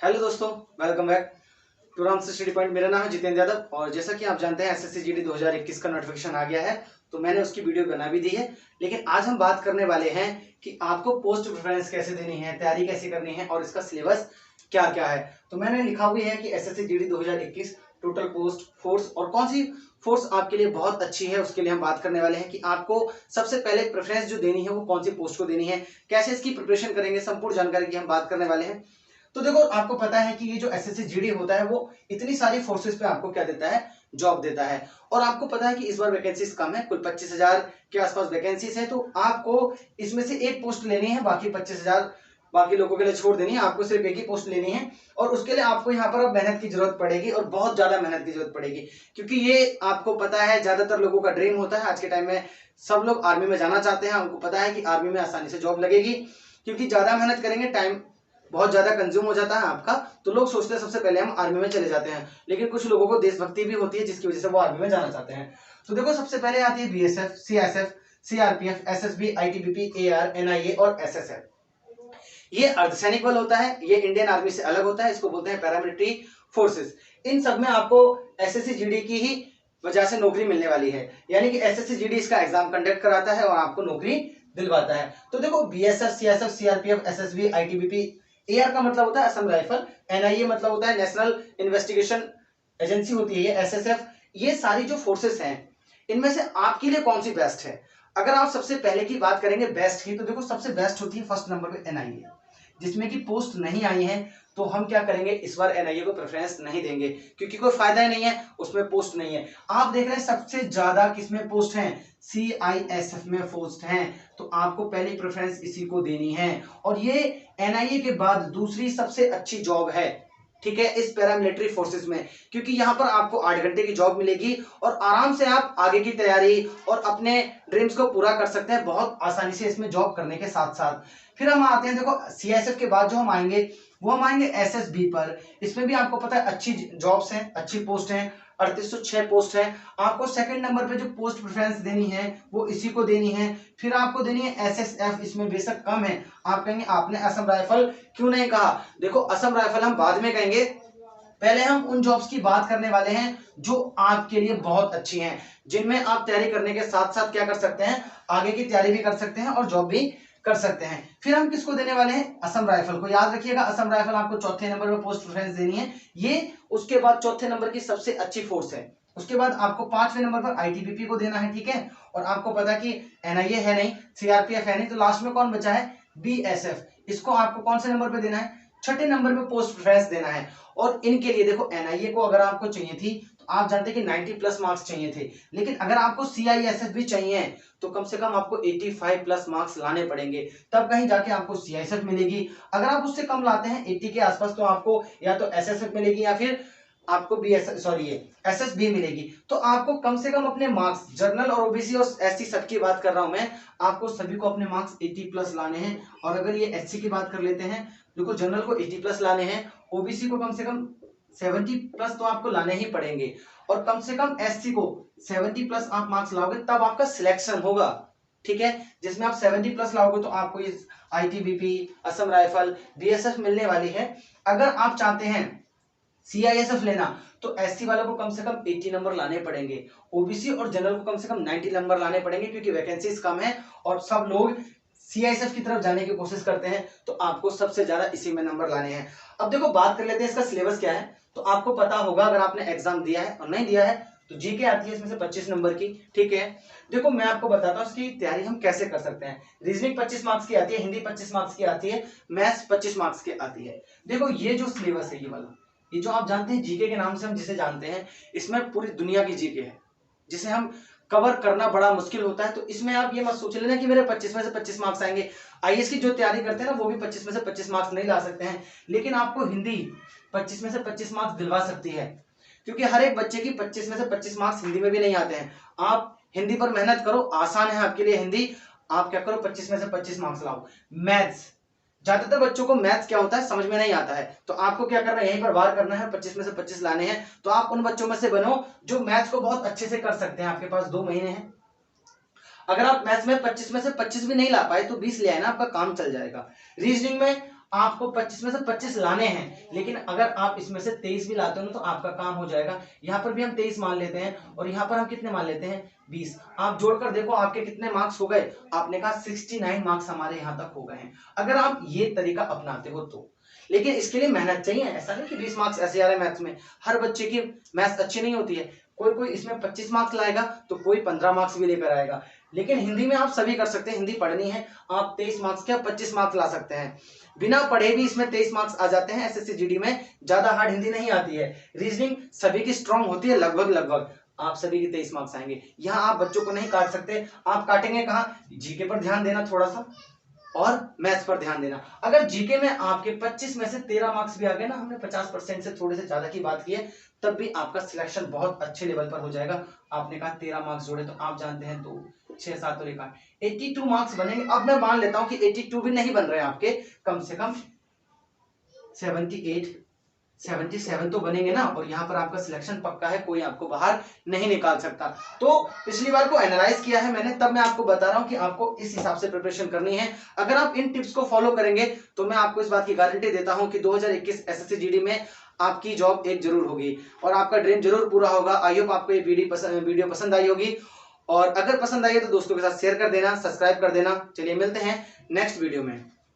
Hello दोस्तों, welcome back to Rams study point. मेरा नाम है जितेंद्र यादव और जैसा कि आप जानते हैं एसएससी जीडी 2021 का नोटिफिकेशन आ गया है, तो मैंने उसकी वीडियो बना भी दी है। लेकिन आज हम बात करने वाले हैं कि आपको पोस्ट प्रेफरेंस कैसे देनी है, तैयारी कैसे करनी है और इसका सिलेबस क्या क्या है। तो मैंने लिखा हुआ है कि SSC GD 2021 total post, force और कौन सी फोर्स आपके लिए बहुत अच्छी है उसके लिए हम बात करने वाले हैं कि आपको सबसे पहले प्रेफरेंस जो देनी है वो कौन सी पोस्ट को देनी है, कैसे इसकी प्रिपरेशन करेंगे, संपूर्ण जानकारी की हम बात करने वाले हैं। तो देखो, आपको पता है कि ये जो एसएससी जीडी होता है वो इतनी सारी फोर्सेस पे आपको क्या देता है, जॉब देता है। और आपको पता है कि इस बार वैकेंसीज कम है, कुल 25,000 के आसपास वैकेंसीज है। तो आपको इसमें से एक पोस्ट लेनी है, बाकी 25,000 बाकी लोगों के लिए छोड़ देनी है। आपको सिर्फ एक ही पोस्ट लेनी है और उसके लिए आपको यहाँ पर अब मेहनत की जरूरत पड़ेगी और बहुत ज्यादा मेहनत की जरूरत पड़ेगी, क्योंकि ये आपको पता है ज्यादातर लोगों का ड्रीम होता है। आज के टाइम में सब लोग आर्मी में जाना चाहते हैं। उनको पता है कि आर्मी में आसानी से जॉब लगेगी, क्योंकि ज्यादा मेहनत करेंगे, टाइम बहुत ज्यादा कंज्यूम हो जाता है आपका। तो लोग सोचते हैं सबसे पहले हम आर्मी में चले जाते हैं, लेकिन कुछ लोगों को देशभक्ति भी होती है जिसकी वजह से वो आर्मी में जाना चाहते हैं। तो देखो, सबसे पहले आती है BSF, CSF, CRPF, SSB, ITBP, AR, NIA और एसएसएफ। ये अर्धसैनिक बल होता है, ये इंडियन आर्मी से अलग होता है, इसको बोलते हैं पैरामिलिट्री फोर्सेस। इन सब में आपको एसएससी जीडी की ही वजह से नौकरी मिलने वाली है, यानी कि एसएससी जीडी इसका एग्जाम कंडक्ट कराता है और आपको नौकरी दिलवाता है। तो देखो, BSF, CSF, CRPF, SSB, ITBP, AR का मतलब होता है असम राइफल, एनआईए मतलब होता है नेशनल इन्वेस्टिगेशन एजेंसी होती है एसएसएफ। ये सारी जो फोर्सेस हैं, इनमें से आपके लिए कौन सी बेस्ट है? अगर आप सबसे पहले की बात करेंगे बेस्ट की, तो देखो सबसे बेस्ट होती है फर्स्ट नंबर पे एनआईए, जिसमें की पोस्ट नहीं आई है। तो हम क्या करेंगे, इस बार एनआईए को प्रेफरेंस नहीं देंगे, क्योंकि कोई फायदा ही नहीं है, उसमें पोस्ट नहीं है। आप देख रहे हैं सबसे ज्यादा किसमें पोस्ट है, सीआईएसएफ में पोस्ट हैं। तो आपको पहली प्रेफरेंस इसी को देनी है। और ये एनआईए के बाद दूसरी सबसे अच्छी जॉब है, ठीक है, इस पैरामिलिट्री फोर्सेस में, क्योंकि यहां पर आपको 8 घंटे की जॉब मिलेगी और आराम से आप आगे की तैयारी और अपने ड्रीम्स को पूरा कर सकते हैं बहुत आसानी से इसमें जॉब करने के साथ साथ। फिर हम आते हैं, देखो सीएसएफ के बाद जो हम आएंगे वो हम आएंगे एसएसबी पर। इसमें भी आपको पता है अच्छी जॉब्स हैं, अच्छी पोस्ट हैं, 3806 पोस्ट है। आपको सेकंड नंबर पे जो पोस्ट प्रेफरेंस देनी है वो इसी को देनी है। फिर आपको देनी है एसएसएफ, इसमें बेशक कम है। आप कहेंगे आपने असम राइफल क्यों नहीं कहा? देखो, असम राइफल हम बाद में कहेंगे, पहले हम उन जॉब्स की बात करने वाले हैं जो आपके लिए बहुत अच्छी हैं, जिनमें आप तैयारी करने के साथ साथ क्या कर सकते हैं, आगे की तैयारी भी कर सकते हैं और जॉब भी कर सकते हैं। फिर हम किसको देने वाले हैं, असम राइफल को। याद रखिएगा, असम राइफल आपको चौथे नंबर पर पोस्ट प्रेफरेंस देनी है। ये उसके बाद चौथे नंबर की सबसे अच्छी फोर्स है। उसके बाद आपको 5वें नंबर पर आईटीबीपी को देना है, ठीक है। और आपको पता है कि एनआईए है नहीं, सीआरपीएफ है नहीं, तो लास्ट में कौन बचा है, बीएसएफ। इसको आपको कौन से नंबर पर देना है, छठे नंबर पे पोस्ट प्रेफरेंस देना है। और इनके लिए देखो, एनआईए को अगर आपको चाहिए थी तो आप जानते हैं कि 90 प्लस मार्क्स चाहिए थे, लेकिन अगर आपको सीआईएसएफ भी चाहिए तो कम से कम आपको 85 प्लस मार्क्स लाने पड़ेंगे, तब कहीं जाके आपको सीआईएसएफ मिलेगी। अगर आप उससे कम लाते हैं 80 के आसपास, तो आपको या तो एसएसएफ मिलेगी या फिर आपको एसएसबी मिलेगी। तो आपको कम से कम अपने मार्क्स, जर्नल और ओबीसी और एससी सबकी बात कर रहा हूं मैं, आपको सभी को अपने मार्क्स 80 प्लस लाने हैं। और अगर ये एससी की बात कर लेते हैं, देखो जनरल को 80 प्लस लाने हैं, ओबीसी को कम से कम 70 प्लस तो आपको लाने ही पड़ेंगे, और कम से कम एससी को 70 प्लस आप मार्क्स लाओगे तब आपका सिलेक्शन होगा, ठीक है। जिसमें आप 70 प्लस लाओगे तो आपको ये आईटीबीपी, असम राइफल, बीएसएफ मिलने वाली है। अगर आप चाहते हैं सीआईएसएफ लेना तो एससी वालों को कम से कम 80 नंबर लाने पड़ेंगे, ओबीसी और जनरल को कम से कम 90 नंबर लाने पड़ेंगे, क्योंकि वैकेंसीज कम है और सब लोग सीआईएसएफ की तरफ जाने की कोशिश करते हैं। तो आपको सबसे ज्यादा इसी में नंबर लाने हैं। अब देखो, बात कर लेते हैं इसका सिलेबस क्या है। तो आपको पता होगा, अगर आपने एग्जाम दिया है और नहीं दिया है तो जीके आती है इसमें से 25 नंबर की, ठीक है। देखो, मैं आपको बताता हूँ इसकी तैयारी हम कैसे कर सकते हैं। रीजनिंग 25 मार्क्स की आती है, हिंदी 25 मार्क्स की आती है, मैथ्स 25 मार्क्स की आती है। देखो, ये जो सिलेबस है, ये वाला, ये जो आप जानते हैं जीके के नाम से हम जिसे जानते हैं, इसमें पूरी दुनिया की जीके है, जिसे हम कवर करना बड़ा मुश्किल होता है। तो इसमें आप ये मत सोच लेना कि मेरे 25 में से 25 मार्क्स आएंगे। आईएएस की जो तैयारी करते हैं ना, वो भी 25 में से 25 मार्क्स नहीं ला सकते हैं, लेकिन आपको हिंदी 25 में से 25 मार्क्स दिलवा सकती है, क्योंकि हर एक बच्चे की 25 में से 25 मार्क्स हिंदी में भी नहीं आते हैं। आप हिंदी पर मेहनत करो, आसान है आपके लिए हिंदी। आप क्या करो, 25 में से 25 मार्क्स लाओ। मैथ्स, ज्यादातर बच्चों को मैथ्स क्या होता है समझ में नहीं आता है, तो आपको क्या करना है, यहीं पर वार करना है, 25 में से 25 लाने हैं। तो आप उन बच्चों में से बनो जो मैथ्स को बहुत अच्छे से कर सकते हैं। आपके पास 2 महीने हैं। अगर आप मैथ्स में 25 में से 25 भी नहीं ला पाए तो 20 ले आए ना, आपका काम चल जाएगा। रीजनिंग में आपको 25 में से 25 लाने हैं, लेकिन अगर आप इसमें से 23 भी लाते हो ना तो आपका काम हो जाएगा। यहाँ पर भी हम 23 मान लेते हैं और यहाँ पर हम कितने मान लेते हैं 20। आप जोड़कर देखो आपके कितने मार्क्स हो गए। आपने कहा 69 मार्क्स हमारे यहाँ तक हो गए हैं, अगर आप ये तरीका अपनाते हो तो। लेकिन इसके लिए मेहनत चाहिए, ऐसा नहीं कि 20 मार्क्स ऐसे आ रहे हैं मैथ्स में। हर बच्चे की मैथ्स अच्छी नहीं होती है, कोई कोई इसमें 25 मार्क्स लाएगा तो कोई 15 मार्क्स भी लेकर आएगा। लेकिन हिंदी में आप सभी कर सकते हैं, हिंदी पढ़नी है आप 23 मार्क्स के 25 मार्क्स ला सकते हैं। बिना पढ़े भी इसमें 23 मार्क्स आ जाते हैं। एसएससी जीडी में ज्यादा हार्ड हिंदी नहीं आती है, रीजनिंग सभी की स्ट्रांग होती है, लगभग लगभग आप सभी के 23 मार्क्स आएंगे। यहाँ आप बच्चों को नहीं काट सकते, आप काटेंगे कहाँ, जीके पर ध्यान देना थोड़ा सा और मैथ्स पर ध्यान देना। अगर जीके में आपके 25 में से 13 मार्क्स भी आ गए ना, हमने 50% से थोड़े से ज्यादा की बात की है, तब भी आपका सिलेक्शन बहुत अच्छे लेवल पर हो जाएगा। आपने कहा 13 मार्क्स जोड़े तो आप जानते हैं 2 6 7 और 82 मार्क्स बनेंगे। अब मैं मान लेता हूं कि 82 भी नहीं बन रहे हैं आपके, कम से कम 78 77 तो बनेंगे ना, और यहाँ पर आपका सिलेक्शन पक्का है, कोई आपको बाहर नहीं निकाल सकता। तो पिछली बार को एनालाइज किया है मैंने, तब मैं आपको बता रहा हूं कि आपको इस हिसाब से प्रिपरेशन करनी है। अगर आप इन टिप्स को फॉलो करेंगे तो मैं आपको इस बात की गारंटी देता हूं कि 2021 एसएससी जीडी में आपकी जॉब एक जरूर होगी और आपका ड्रीम जरूर पूरा होगा। आई होप आपको ये वीडियो पसंद आई होगी, और अगर पसंद आई है तो दोस्तों के साथ शेयर कर देना, सब्सक्राइब कर देना। चलिए मिलते हैं नेक्स्ट वीडियो में।